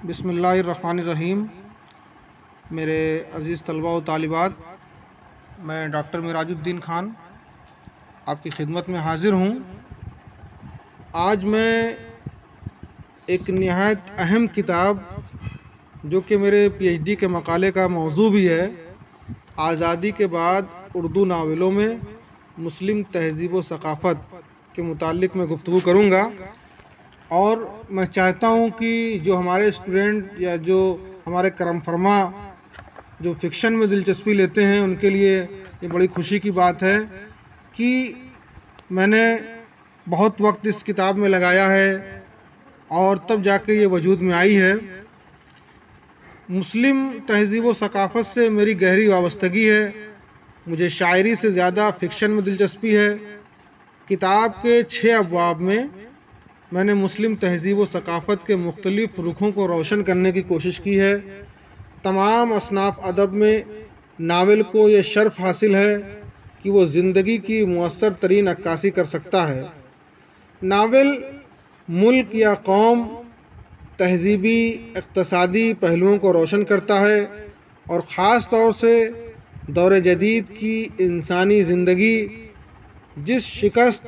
بسم اللہ الرحمن الرحیم۔ میرے عزیز طلباء و طالبات، میں ڈاکٹر معراج الدین خان آپ کی خدمت میں حاضر ہوں۔ آج میں ایک نہایت اہم کتاب جو کہ میرے پی ایچ ڈی کے مقالے کا موضوع بھی ہے، آزادی کے بعد اردو ناولوں میں مسلم تہذیب و ثقافت کے متعلق میں گفتگو کروں گا، اور میں چاہتا ہوں کہ جو ہمارے اسٹوڈنٹ یا جو ہمارے کرم فرما جو فکشن میں دلچسپی لیتے ہیں ان کے لیے یہ بڑی خوشی کی بات ہے کہ میں نے بہت وقت اس کتاب میں لگایا ہے اور تب جا کے یہ وجود میں آئی ہے۔ مسلم تہذیب و ثقافت سے میری گہری وابستگی ہے، مجھے شاعری سے زیادہ فکشن میں دلچسپی ہے۔ کتاب کے 6 ابواب میں نے مسلم تہذیب و ثقافت کے مختلف رخوں کو روشن کرنے کی کوشش کی ہے۔ تمام اصناف ادب میں ناول کو یہ شرف حاصل ہے کہ وہ زندگی کی مؤثر ترین عکاسی کر سکتا ہے۔ ناول ملک یا قوم، تہذیبی اقتصادی پہلوؤں کو روشن کرتا ہے اور خاص طور سے دور جدید کی انسانی زندگی جس شکست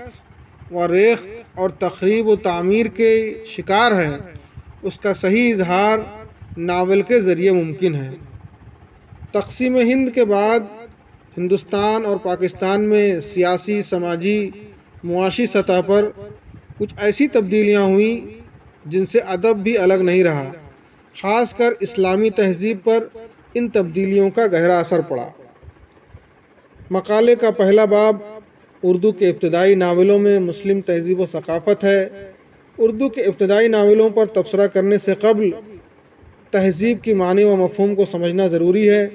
و ریخت اور تخریب و تعمیر کے شکار ہے، اس کا صحیح اظہار ناول کے ذریعے ممکن ہے۔ تقسیم ہند کے بعد ہندوستان اور پاکستان میں سیاسی، سماجی، معاشی سطح پر کچھ ایسی تبدیلیاں ہوئیں جن سے ادب بھی الگ نہیں رہا۔ خاص کر اسلامی تہذیب پر ان تبدیلیوں کا گہرا اثر پڑا۔ مقالے کا پہلا باب اردو کے ابتدائی ناولوں میں مسلم تہذیب و ثقافت ہے۔ اردو کے ابتدائی ناولوں پر تبصرہ کرنے سے قبل تہذیب کی معنی و مفہوم کو سمجھنا ضروری ہے،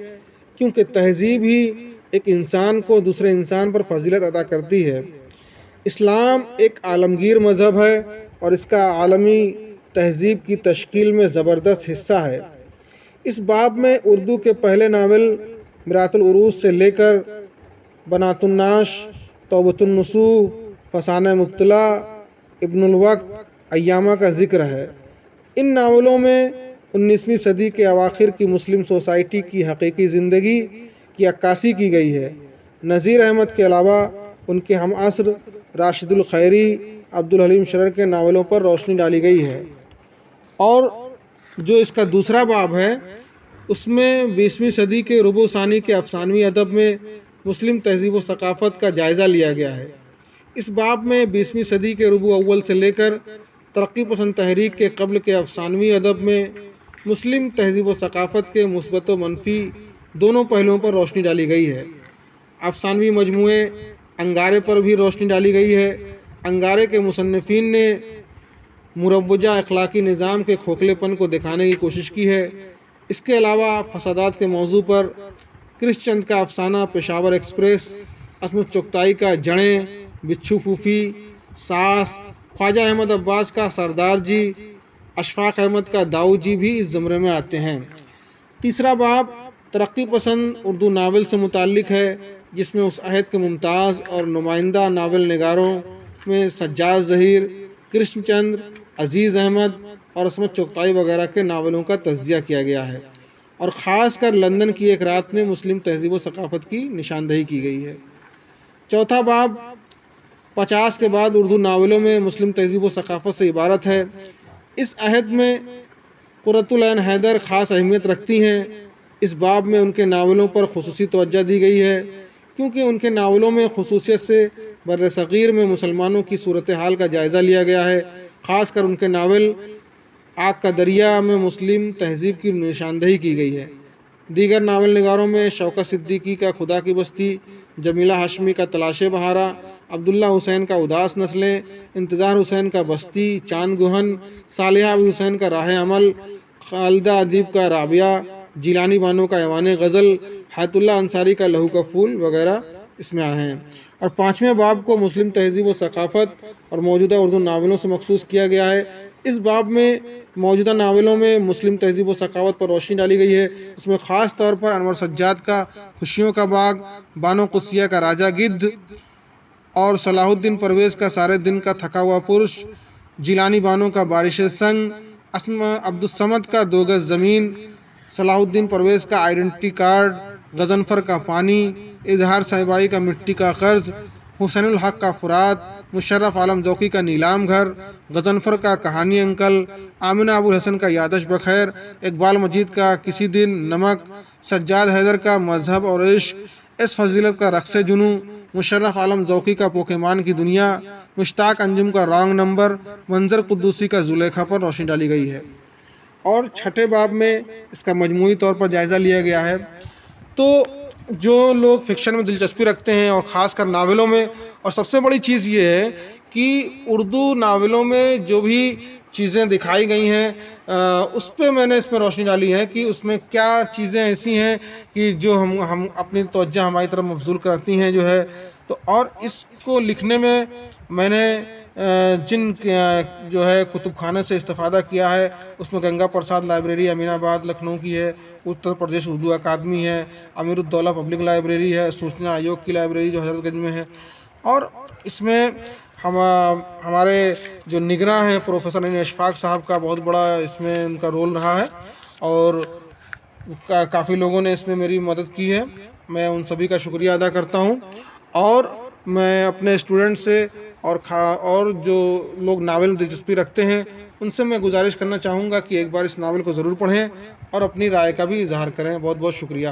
کیونکہ تہذیب ہی ایک انسان کو دوسرے انسان پر فضیلت عطا کرتی ہے۔ اسلام ایک عالمگیر مذہب ہے اور اس کا عالمی تہذیب کی تشکیل میں زبردست حصہ ہے۔ اس باب میں اردو کے پہلے ناول مرات العروض سے لے کر بنات الناش، توبۃ النصوح، فسانہ مبتلا، ابن الوقت، ایامہ کا ذکر ہے۔ ان ناولوں میں 19ویں صدی کے اواخر کی مسلم سوسائٹی کی حقیقی زندگی کی عکاسی کی گئی ہے۔ نذیر احمد کے علاوہ ان کے ہم عصر راشد الخیری، عبدالحلیم شرر کے ناولوں پر روشنی ڈالی گئی ہے۔ اور جو اس کا دوسرا باب ہے اس میں 20ویں صدی کے ربع ثانی کے افسانوی ادب میں مسلم تہذیب و ثقافت کا جائزہ لیا گیا ہے۔ اس باب میں 20ویں صدی کے ربع اول سے لے کر ترقی پسند تحریک کے قبل کے افسانوی ادب میں مسلم تہذیب و ثقافت کے مثبت و منفی دونوں پہلوؤں پر روشنی ڈالی گئی ہے۔ افسانوی مجموعے انگارے پر بھی روشنی ڈالی گئی ہے۔ انگارے کے مصنفین نے مروجہ اخلاقی نظام کے کھوکھلے پن کو دکھانے کی کوشش کی ہے۔ اس کے علاوہ فسادات کے موضوع پر کرش چند کا افسانہ پشاور ایکسپریس، عصمت چغتائی کا جڑیں، بچھو پھوپھی، ساس، خواجہ احمد عباس کا سردار جی، اشفاق احمد کا داؤ جی بھی اس زمرے میں آتے ہیں۔ تیسرا باب ترقی پسند اردو ناول سے متعلق ہے، جس میں اس عہد کے ممتاز اور نمائندہ ناول نگاروں میں سجاد ظہیر، کرشن چند، عزیز احمد اور عصمت چغتائی وغیرہ کے ناولوں کا تجزیہ کیا گیا ہے، اور خاص کر لندن کی ایک رات میں مسلم تہذیب و ثقافت کی نشاندہی کی گئی ہے۔ چوتھا باب 50 کے بعد اردو ناولوں میں مسلم تہذیب و ثقافت سے عبارت ہے۔ اس عہد میں قرۃ العین حیدر خاص اہمیت رکھتی ہیں۔ اس باب میں ان کے ناولوں پر خصوصی توجہ دی گئی ہے، کیونکہ ان کے ناولوں میں خصوصیت سے بر صغیر میں مسلمانوں کی صورتحال کا جائزہ لیا گیا ہے۔ خاص کر ان کے ناول آگ کا دریا میں مسلم تہذیب کی نشاندہی کی گئی ہے۔ دیگر ناول نگاروں میں شوکت صدیقی کا خدا کی بستی، جمیلہ ہاشمی کا تلاش بہارا، عبداللہ حسین کا اداس نسلیں، انتظار حسین کا بستی، چاند گہن، صالحہ ابو حسین کا راہ عمل، خالدہ ادیب کا رابعہ، جیلانی بانو کا ایوان غزل، حیات اللہ انصاری کا لہو کا پھول وغیرہ اس میں آئے ہیں۔ اور 5ویں باب کو مسلم تہذیب و ثقافت اور موجودہ اردو ناولوں سے مخصوص کیا گیا ہے۔ اس باب میں موجودہ ناولوں میں مسلم تہذیب و ثقافت پر روشنی ڈالی گئی ہے۔ اس میں خاص طور پر انور سجاد کا خوشیوں کا باغ، بانو قدسیہ کا راجہ گدھ اور صلاح الدین پرویز کا سارے دن کا تھکا ہوا پرش، جیلانی بانو کا بارش سنگ، اسم عبدالصمد کا 2 گز زمین، صلاح الدین پرویز کا آئیڈینٹی کارڈ، غضنفر کا پانی، اظہار صاحبائی کا مٹی کا قرض، حسین الحق کا فرات، مشرف عالم ذوقی کا نیلام گھر، غضنفر کا کہانی انکل، آمنہ ابوالحسن کا یادش بخیر، اقبال مجید کا کسی دن، نمک، سجاد حیدر کا مذہب اور عشق، ایس فضیلت کا رقص جنوں، مشرف عالم ذوقی کا پوکیمان کی دنیا، مشتاق انجم کا رانگ نمبر، منظر قدوسی کا زلیخا پر روشنی ڈالی گئی ہے۔ اور چھٹے باب میں اس کا مجموعی طور پر جائزہ لیا گیا ہے۔ تو جو لوگ فکشن میں دلچسپی رکھتے ہیں اور خاص کر ناولوں میں، اور سب سے بڑی چیز یہ ہے کہ اردو ناولوں میں جو بھی چیزیں دکھائی گئی ہیں اس پہ میں نے اس میں روشنی ڈالی ہے کہ اس میں کیا چیزیں ایسی ہیں کہ جو ہم اپنی توجہ ہماری طرف مبذول کرتی ہیں جو ہے۔ تو اور اس کو لکھنے میں نے جن جو ہے کتب خانے سے استفادہ کیا ہے اس میں گنگا پرساد لائبریری امین آباد لکھنؤ کی ہے، اتر پردیش اردو اکادمی ہے، امیر الدولہ پبلک لائبریری ہے، سوچنا آیوگ کی لائبریری جو حضرت گنج میں ہے، اور اس میں ہمارے جو نگراں ہیں پروفیسر اشفاق صاحب کا بہت بڑا اس میں ان کا رول رہا ہے، اور کافی لوگوں نے اس میں میری مدد کی ہے، میں ان سبھی کا شکریہ ادا کرتا ہوں۔ اور میں اپنے اسٹوڈنٹ سے اور جو لوگ ناول میں دلچسپی رکھتے ہیں ان سے میں گزارش کرنا چاہوں گا کہ ایک بار اس ناول کو ضرور پڑھیں اور اپنی رائے کا بھی اظہار کریں۔ بہت بہت شکریہ۔